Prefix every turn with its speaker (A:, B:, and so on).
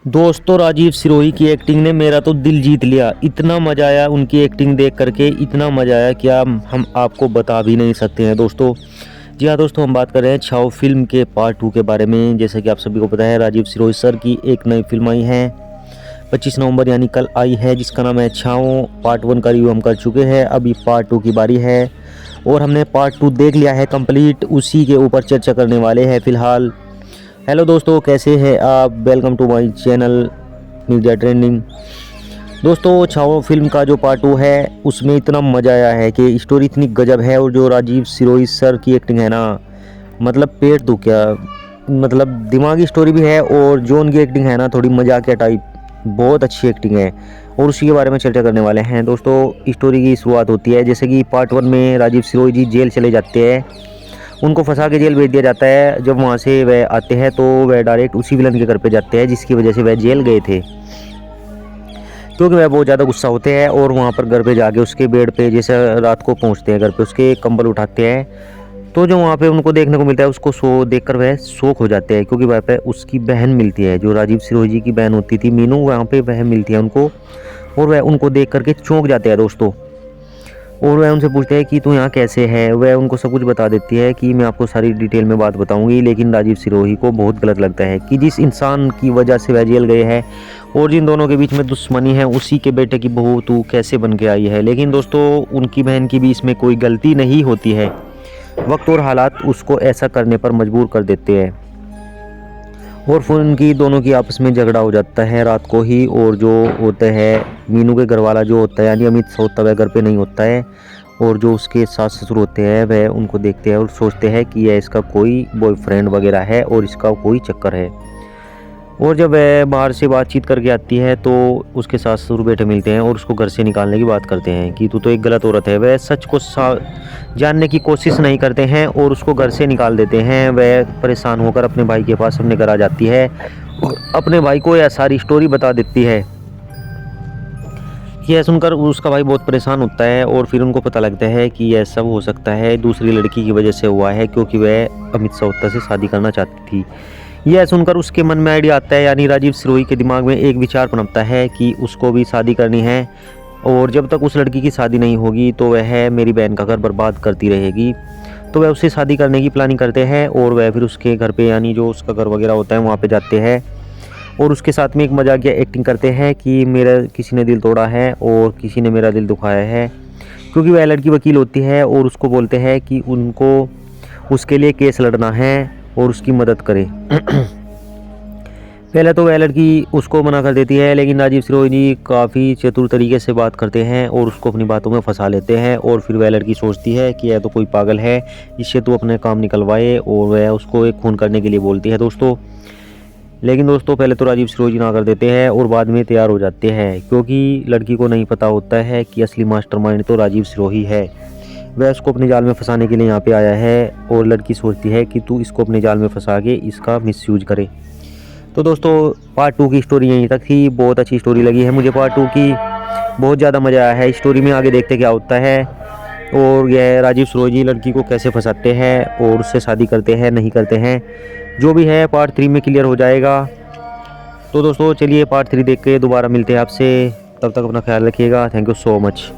A: दोस्तों राजीव सिरोही की एक्टिंग ने मेरा तो दिल जीत लिया। इतना मज़ा आया उनकी एक्टिंग देख करके, इतना मज़ा आया कि हम आपको बता भी नहीं सकते हैं दोस्तों। जी हाँ दोस्तों, हम बात कर रहे हैं छाओ फिल्म के पार्ट 2 के बारे में। जैसे कि आप सभी को पता है, राजीव सिरोही सर की एक नई फिल्म आई है 25 नवंबर यानी कल आई है, जिसका नाम है छाओ। पार्ट 1 का रिव्यू हम कर चुके हैं, अभी पार्ट 2 की बारी है और हमने पार्ट 2 देख लिया है कंप्लीट। उसी के ऊपर चर्चा करने वाले हैं फ़िलहाल। हेलो दोस्तों, कैसे हैं आप? Welcome to my channel media trending. दोस्तों, छाओ फिल्म का जो पार्ट 2 है उसमें इतना मज़ा आया है कि स्टोरी इतनी गजब है, और जो राजीव सिरोही सर की एक्टिंग है ना, मतलब पेट दू क्या, मतलब दिमागी स्टोरी भी है। और जो उनकी एक्टिंग है ना, थोड़ी मजाकिया टाइप, बहुत अच्छी एक्टिंग है और उसी के बारे में चर्चा करने वाले हैं दोस्तों। स्टोरी की शुरुआत होती है जैसे कि पार्ट 1 में राजीव सिरोही जी जेल चले जाते हैं, उनको फंसा के जेल भेज दिया जाता है। जब वहाँ से वह आते हैं तो वह डायरेक्ट उसी विलन के घर पे जाते हैं जिसकी वजह से वह जेल गए थे, क्योंकि वह बहुत ज़्यादा गुस्सा होते हैं। और वहाँ पर घर पे जाके उसके बेड पे जैसे रात को पहुँचते हैं घर पे, उसके कंबल उठाते हैं, तो जो वहाँ पे उनको देखने को मिलता है, उसको शो देखकर वह शौक हो जाते हैं, क्योंकि वहाँ पे उसकी बहन मिलती है, जो राजीव सिरोही जी की बहन होती थी मीनू, वहाँ पे वह मिलती है उनको। और वह उनको देख करके चौंक जाते हैं दोस्तों। और वह उनसे पूछते हैं कि तू यहाँ कैसे है। वह उनको सब कुछ बता देती है कि मैं आपको सारी डिटेल में बात बताऊंगी। लेकिन राजीव सिरोही को बहुत गलत लगता है कि जिस इंसान की वजह से वह जेल गए हैं और जिन दोनों के बीच में दुश्मनी है, उसी के बेटे की बहू तू कैसे बन के आई है। लेकिन दोस्तों, उनकी बहन की भी इसमें कोई गलती नहीं होती है, वक्त और हालात उसको ऐसा करने पर मजबूर कर देते हैं। और फिर उनकी दोनों की आपस में झगड़ा हो जाता है रात को ही। और जो होता है मीनू के घर वाला जो होता है यानी अमित होता है, वह घर पे नहीं होता है। और जो उसके सास ससुर होते हैं वह उनको देखते हैं और सोचते हैं कि यह इसका कोई बॉयफ्रेंड वगैरह है और इसका कोई चक्कर है। और जब वह बाहर से बातचीत करके आती है तो उसके सास ससुर बेटे मिलते हैं और उसको घर से निकालने की बात करते हैं कि तू तो एक गलत औरत है। वह सच को जानने की कोशिश नहीं करते हैं और उसको घर से निकाल देते हैं। वह परेशान होकर अपने भाई के पास अपने घर आ जाती है और अपने भाई को यह सारी स्टोरी बता देती है। यह सुनकर उसका भाई बहुत परेशान होता है और फिर उनको पता लगता है कि यह सब हो सकता है दूसरी लड़की की वजह से हुआ है, क्योंकि वह अमित सोहता से शादी करना चाहती थी। यह सुनकर उसके मन में आइडिया आता है, यानी राजीव सिरोही के दिमाग में एक विचार पनपता है कि उसको भी शादी करनी है, और जब तक उस लड़की की शादी नहीं होगी तो वह मेरी बहन का घर बर्बाद करती रहेगी। तो वह उससे शादी करने की प्लानिंग करते हैं और वह फिर उसके घर पे यानी जो उसका घर वगैरह होता है वहाँ पे जाते हैं और उसके साथ में एक मजाकिया एक्टिंग करते हैं कि मेरा किसी ने दिल तोड़ा है और किसी ने मेरा दिल दुखाया है, क्योंकि वह लड़की वकील होती है और उसको बोलते हैं कि उनको उसके लिए केस लड़ना है और उसकी मदद करे। पहले तो वह लड़की उसको मना कर देती है, लेकिन राजीव सिरोही जी काफ़ी चतुर तरीके से बात करते हैं और उसको अपनी बातों में फंसा लेते हैं। और फिर वह लड़की सोचती है कि यह तो कोई पागल है, इससे तो अपने काम निकलवाए, और वह उसको एक खून करने के लिए बोलती है दोस्तों। लेकिन दोस्तों, पहले तो राजीव सिरोही जी ना कर देते हैं और बाद में तैयार हो जाते हैं, क्योंकि लड़की को नहीं पता होता है कि असली मास्टरमाइंड तो राजीव सिरोही है। वह उसको अपने जाल में फंसाने के लिए यहाँ पे आया है और लड़की सोचती है कि तू इसको अपने जाल में फंसा के इसका मिसयूज करे। तो दोस्तों, पार्ट 2 की स्टोरी यहीं तक थी। बहुत अच्छी स्टोरी लगी है मुझे पार्ट 2 की, बहुत ज़्यादा मज़ा आया है स्टोरी में। आगे देखते क्या होता है और यह राजीव सिरोही जी लड़की को कैसे फंसाते हैं और उससे शादी करते हैं नहीं करते हैं, जो भी है पार्ट 3 में क्लियर हो जाएगा। तो दोस्तों, चलिए पार्ट 3 देख के दोबारा मिलते हैं आपसे। तब तक अपना ख्याल रखिएगा। Thank you so much.